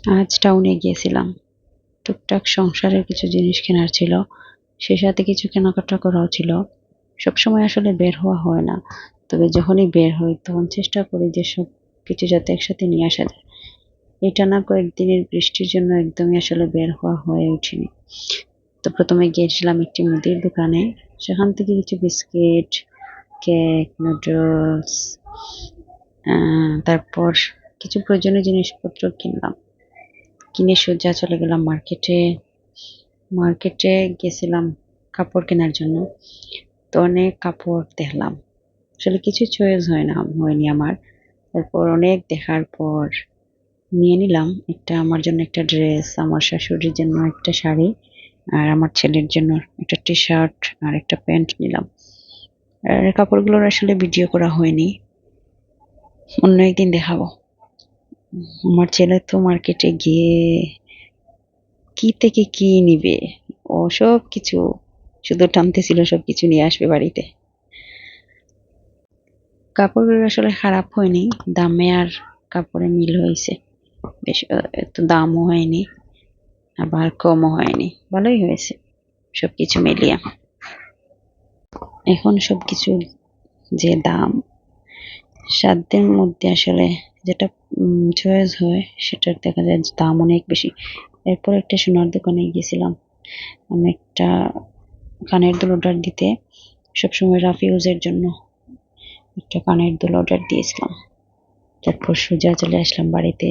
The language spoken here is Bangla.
আজ টাউনে গিয়েছিলাম। টুকটাক সংসারের কিছু জিনিস কেনার ছিল। সে সাথে কিছু কেনাকাটা করাও ছিল। সবসময় আসলে বের হওয়া হয় না। তবে যখনই বের হই তখন চেষ্টা করি যে সবকিছু যাতে একসাথে নিয়ে আসা যায়। এই টানা কয়েকদিনের বৃষ্টির জন্য একদমই আসলে বের হওয়া হয়ে ওঠেনি। তো প্রথমে গিয়েছিলাম একটি মুদির দোকানে। সেখান থেকে কিছু বিস্কিট, কেক, নুডলস, তারপর কিছু প্রয়োজনীয় জিনিসপত্র কিনলাম। কিনে সোজা চলে গেলাম মার্কেটে। মার্কেটে গেছিলাম কাপড় কেনার জন্য। তো অনেক কাপড় দেখলাম। আসলে কিছু চয়েস হয়নি আমার। তারপর অনেক দেখার পর নিয়ে নিলাম একটা, আমার জন্য একটা ড্রেস, আমার শাশুড়ির জন্য একটা শাড়ি, আর আমার ছেলের জন্য একটা টি-শার্ট আর একটা প্যান্ট নিলাম। আর কাপড়গুলোর আসলে ভিডিও করা হয়নি, অন্য একদিন দেখাবো। আমার ছেলে তো মার্কেটে গিয়ে কি থেকে কি নিবে, ও সব কিছু শুধু টানতেছিল সবকিছু নিয়ে আসবে বাড়িতে। কাপড়গুলো আসলে খারাপ হয়নি, দামে আর কাপড়ে মিল হয়েছে। বেশ এত দামও হয়নি, আবার কমও হয়নি, ভালোই হয়েছে সবকিছু মিলিয়ে। এখন সবকিছুর যে দাম, সাধ্যের মধ্যে আসলে যেটা চয়েস হয় সেটার দেখা যায় যে দাম অনেক বেশি। এরপর একটা সোনার দোকানে গেছিলাম আমি একটা কানের দুল অর্ডার দিতে। সবসময় রাফ ইউজের জন্য একটা কানের দুল অর্ডার দিয়েছিলাম। তারপর সোজা চলে আসলাম বাড়িতে।